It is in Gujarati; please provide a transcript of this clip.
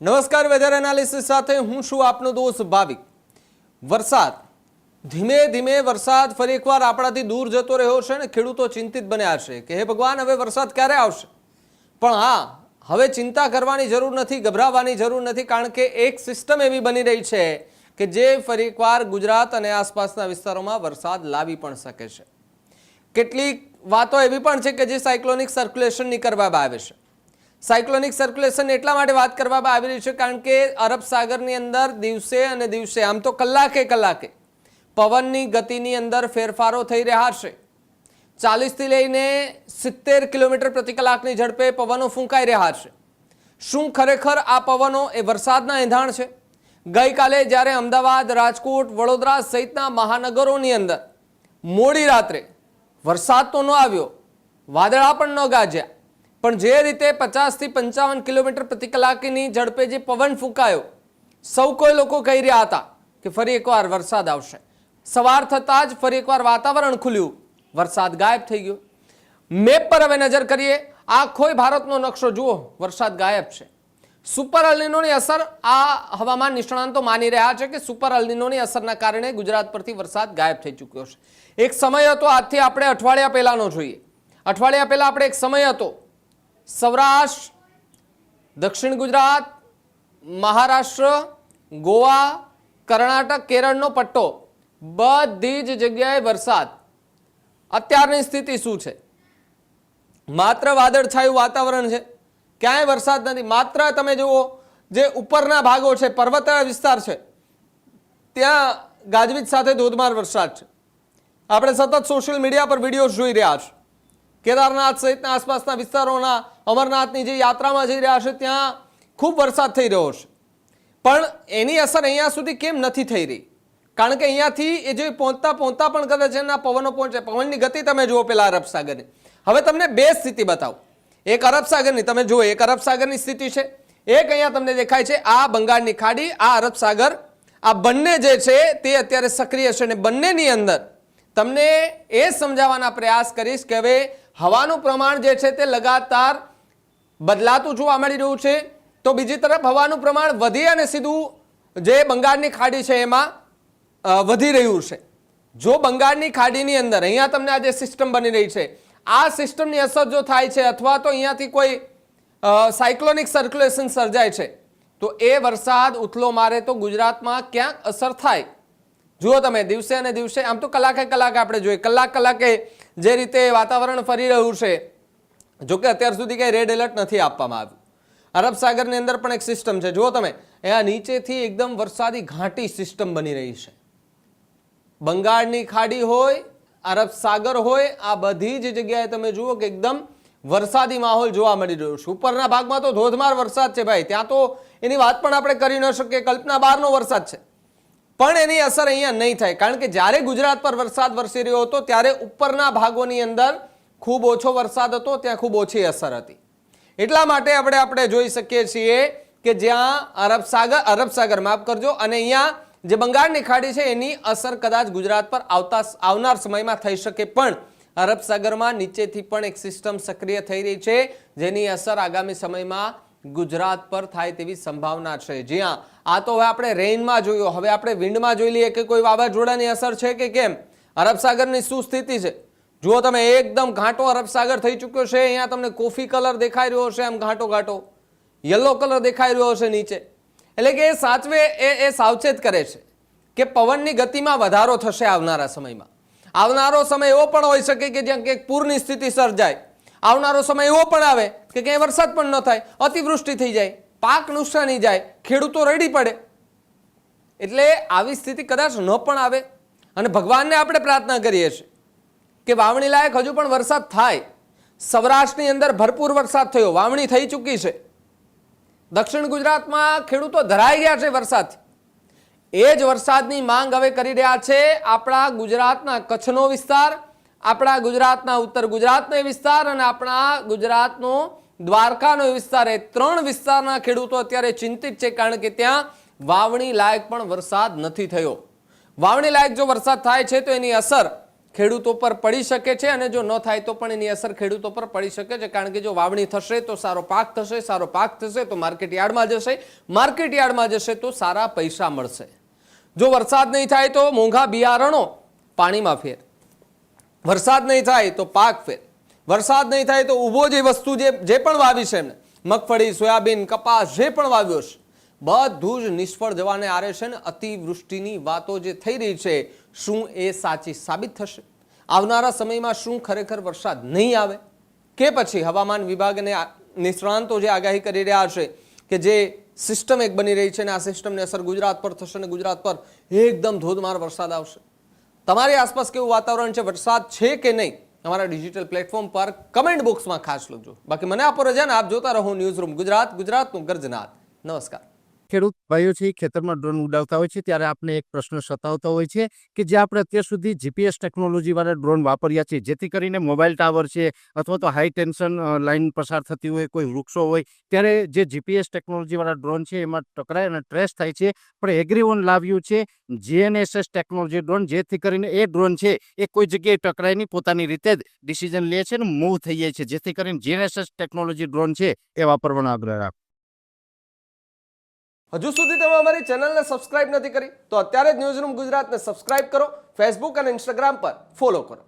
નમસ્કાર, વેધર એનાલિસિસ સાથે હું છું આપનો દોસ્ત ભાવિક। વરસાદ ધીમે ધીમે વરસાદ ફરી એકવાર આપણાથી દૂર જતો રહ્યો છે ને ખેડૂતો ચિંતિત બન્યા છે કે હે ભગવાન, હવે વરસાદ ક્યારે આવશે। પણ હા, હવે ચિંતા કરવાની જરૂર નથી, ગભરાવાની જરૂર નથી, કારણ કે એક સિસ્ટમ એવી બની રહી છે કે જે ફરી એકવાર ગુજરાત અને આસપાસના વિસ્તારોમાં વરસાદ લાવી પણ શકે છે। કેટલીક વાતો એવી પણ છે કે જે સાયક્લોનિક સર્ક્યુલેશનની કરવામાં આવે છે। સાયક્લોનિક સર્ક્યુલેશન એટલા માટે વાત કરવામાં આવી રહી છે કારણ કે અરબ સાગરની અંદર દિવસે અને દિવસે, આમ તો કલાકે કલાકે પવનની ગતિની અંદર ફેરફારો થઈ રહ્યા છે। 40 થી લઈને 70 કિલોમીટર પ્રતિ કલાકની ઝડપે પવનો ફૂંકાઈ રહ્યા છે। શું ખરેખર આ પવનો એ વરસાદના એંધાણ છે? ગઈકાલે જ્યારે અમદાવાદ, રાજકોટ, વડોદરા સહિતના મહાનગરોની અંદર મોડી રાત્રે વરસાદ તો ન આવ્યો, વાદળા પણ ન ગાજ્યા, પણ જે રીતે 50 થી 55 કિલોમીટર પ્રતિ કલાકની ઝડપે જે પવન ફૂંકાયો, સૌ કોઈ લોકો કહી રહ્યા હતા કે ફરી એકવાર વરસાદ આવશે। સવાર થતાં જ ફરી એકવાર વાતાવરણ ખુલ્યું, વરસાદ ગાયબ થઈ ગયો। મેપ પર હવે નજર કરીએ, આખો ભારતનો નકશો જુઓ, વરસાદ ગાયબ છે। સુપર અલ્નિનોની અસર, આ હવામાન નિષ્ણાંતો માની રહ્યા છે કે સુપર અલ્નિનોની અસરના કારણે ગુજરાત પરથી વરસાદ ગાયબ થઈ ચૂક્યો છે। એક સમય હતો, આજથી આપણે અઠવાડિયા પહેલાનો જોઈએ, અઠવાડિયા પહેલા આપણે એક સમય હતો, સૌરાષ્ટ્ર, દક્ષિણ ગુજરાત, મહારાષ્ટ્ર, ગોવા, કર્ણાટક, કેરળનો પટ્ટો, બધી જ જગ્યાએ વરસાદ। અત્યારની સ્થિતિ શું છે? માત્ર વાદળછાયું વાતાવરણ છે, ક્યાંય વરસાદ નથી। માત્ર તમે જુઓ, જે ઉપરના ભાગો છે, પર્વતીય વિસ્તાર છે, ત્યાં ગાજવીજ સાથે ધોધમાર વરસાદ છે। આપણે સતત સોશિયલ મીડિયા પર વિડીયો જોઈ રહ્યા છીએ। કેદારનાથ સહિતના આસપાસના વિસ્તારોના, અમરનાથની જે યાત્રામાં જઈ રહ્યા છે ત્યાં ખૂબ વરસાદ થઈ રહ્યો છે, પણ એની અસર અહીંયા સુધી કેમ નથી થઈ રહી? કારણ કે અહીંયાથી એ જે પહોંચતા પણ કદાચ એના પવનો પહોંચે। પવનની ગતિ તમે જુઓ પેલા અરબ સાગરની। હવે તમને બે સ્થિતિ બતાવું, એક અરબ સાગરની તમે જુઓ, એક અરબ સાગરની સ્થિતિ છે, એક અહીંયા તમને દેખાય છે આ બંગાળની ખાડી, આ અરબ સાગર, આ બંને જે છે તે અત્યારે સક્રિય છે। અને બંનેની અંદર તમને એ સમજાવવાના પ્રયાસ કરીશ કે હવે હવાનું પ્રમાણ જે છે તે લગાતાર બદલાતું જોવા મળી રહ્યું છે, તો બીજી તરફ હવાનું પ્રમાણ વધી અને સીધું જે બંગાળની ખાડી છે એમાં વધી રહ્યું છે। જો બંગાળની ખાડીની અંદર અહીંયા તમને આ જે સિસ્ટમ બની રહી છે, આ સિસ્ટમની અસર જો થાય છે અથવા તો અહીંયાથી કોઈ સાયક્લોનિક સર્ક્યુલેશન સર્જાય છે, તો એ વરસાદ ઉથલો મારે તો ગુજરાતમાં ક્યાંક અસર થાય। જુઓ તમે, દિવસે અને દિવસે, આમ તો કલાકે કલાકે આપણે જોઈએ, કલાકે જે રીતે વાતાવરણ ફરી રહ્યું છે, જોકે અત્યાર સુધી કઈ રેડ એલર્ટ નથી આપવામાં આવ્યું। અરબ સાગરની અંદર પણ એક સિસ્ટમ છે, જુઓ તમે, અહીંયા નીચેથી એકદમ વરસાદી ઘાટી સિસ્ટમ બની રહી છે। બંગાળની ખાડી હોય, અરબ સાગર હોય, આ બધી જ જગ્યાએ તમે જુઓ કે એકદમ વરસાદી માહોલ જોવા મળી રહ્યો છે। ઉપરના ભાગમાં તો ધોધમાર વરસાદ છે ભાઈ, ત્યાં તો એની વાત પણ આપણે કરી ન શકીએ, કલ્પના બહારનો વરસાદ છે, પણ એની અસર અહીંયા નહીં થાય, કારણ કે જ્યારે ગુજરાત પર વરસાદ વરસી રહ્યો હતો ત્યારે ઉપરના ભાગોની અંદર ખૂબ ઓછો વરસાદ હતો, ત્યાં ખૂબ ઓછી અસર હતી। એટલા માટે આપણે જોઈ શકીએ છીએ કે જ્યાં અરબ સાગર માફ કરજો, અને અહીંયા જે બંગાળની ખાડી છે એની અસર કદાચ ગુજરાત પર આવનાર સમયમાં થઈ શકે, પણ અરબ સાગરમાં નીચેથી પણ એક સિસ્ટમ સક્રિય થઈ રહી છે, જેની અસર આગામી સમયમાં ગુજરાત પર થાય તેવી સંભાવના છે। જ્યાં આ તો હવે આપણે રેઇનમાં જોયું, હવે આપણે વિન્ડમાં જોઈ લઈએ કે કોઈ વાવાઝોડાની અસર છે કે કેમ। અરબ સાગરની શું સ્થિતિ છે જુઓ તમે, એકદમ ઘાટો અરબ સાગર થઈ ચૂક્યો છે। અહીંયા તમને કોફી કલર દેખાઈ રહ્યો છે, આમ ઘાટો યલો કલર દેખાઈ રહ્યો છે નીચે, એટલે કે એ સાવચેત કરે છે કે પવનની ગતિમાં વધારો થશે આવનારા સમયમાં। આવનારો સમય એવો પણ હોઈ શકે કે જ્યાં ક્યાંક પૂરની સ્થિતિ સર્જાય, આવનારો સમય એવો પણ આવે કે ક્યાંય વરસાદ પણ ન થાય, અતિવૃષ્ટિ થઈ જાય, પાક નુકસાની જાય, ખેડૂતો રડી પડે। એટલે આવી સ્થિતિ કદાચ ન પણ આવે, અને ભગવાનને આપણે પ્રાર્થના કરીએ છીએ કે વાવણી લાયક હજુ પણ વરસાદ થાય। સૌરાષ્ટ્રની અંદર ભરપૂર વરસાદ થયો, વાવણી થઈ ચૂકી છે, દક્ષિણ ગુજરાતમાં ખેડૂતો ધરાઈ ગયા છે વરસાદથી। એ જ વરસાદની માંગ હવે કરી રહ્યા છે આપણા ગુજરાતના કચ્છનો વિસ્તાર, આપણા ગુજરાતના ઉત્તર ગુજરાતનો વિસ્તાર, અને આપણા ગુજરાતનો દ્વારકાનો વિસ્તાર। એ ત્રણ વિસ્તારના ખેડૂતો અત્યારે ચિંતિત છે, કારણ કે ત્યાં વાવણી લાયક પણ વરસાદ નથી થયો। વાવણી લાયક જો વરસાદ થાય છે તો એની અસર ખેડૂતો પર પડી શકે છે અને જો ન થાય તો પણ એની અસર ખેડૂતો પર પડી શકે છે, કારણ કે જો વાવણી થશે તો સારો પાક થશે, સારો પાક થશે તો માર્કેટ યાર્ડમાં જશે, માર્કેટ યાર્ડમાં જશે તો સારા પૈસા મળશે. જો વરસાદ નહીં થાય તો મોંઘા બિયારણો પાણીમાં ફેર, વરસાદ નહીં થાય તો પાક ફેર, વરસાદ નહીં થાય તો ઊભો જે વસ્તુ જે પણ વાવી છે એમને મગફળી, સોયાબીન, કપાસ જે પણ વાવ્યો છે બધું જ નિષ્ફળ જવાને આરે છે. ને અતિવૃષ્ટિની વાતો જે થઈ રહી છે શું એ સાચી સાબિત થશે? આવનારા સમયમાં શું ખરેખર વરસાદ નહીં આવે કે પછી હવામાન વિભાગ અને નિષ્ણાંતો જે આગાહી કરી રહ્યા છે કે જે સિસ્ટમ એક બની રહી છે ને આ સિસ્ટમની અસર ગુજરાત પર થશે અને ગુજરાત પર એકદમ ધોધમાર વરસાદ આવશે? તમારી આસપાસ કેવું વાતાવરણ છે? વરસાદ છે કે નહીં? અમારા ડિજિટલ પ્લેટફોર્મ પર કમેન્ટ બોક્સમાં ખાસ લખજો. બાકી મને આપો રજા ને આપ જોતા રહો ન્યૂઝ રૂમ ગુજરાત, ગુજરાતનું ગર્જનાદ. નમસ્કાર. ખેડૂત ભાઈઓ છે ખેતરમાં ડ્રોન ઉડાવતા હોય છે ત્યારે આપણે એક પ્રશ્ન સતાવતો હોય છે કે જે આપણે અત્યાર સુધી જીપીએસ ટેકનોલોજી વાળા ડ્રોન વાપર્યા છે, જેથી કરીને મોબાઈલ ટાવર છે અથવા તો હાઈ ટેન્શન લાઈન પસાર થતી હોય, કોઈ વૃક્ષો હોય, ત્યારે જે જીપીએસ ટેકનોલોજી વાળા ડ્રોન છે એમાં ટકરાય અને ટ્રેસ થાય છે. પણ એગ્રીવન લાવ્યું છે જીએનએસએસ ટેકનોલોજી ડ્રોન, જેથી કરીને એ ડ્રોન છે એ કોઈ જગ્યાએ ટકરાય નહીં, પોતાની રીતે જ ડિસિઝન લે છે અને મૂવ થઈ જાય છે, જેથી કરીને જીએનએસએસ ટેકનોલોજી ડ્રોન છે એ વાપરવાનો આગ્રહ રાખો. હજુ સુધી તમે અમારી ચેનલને સબસ્ક્રાઇબ નથી કરી તો અત્યારે જ ન્યૂઝ રૂમ ગુજરાતને સબસ્ક્રાઇબ કરો, ફેસબુક અને ઇન્સ્ટાગ્રામ પર ફોલો કરો.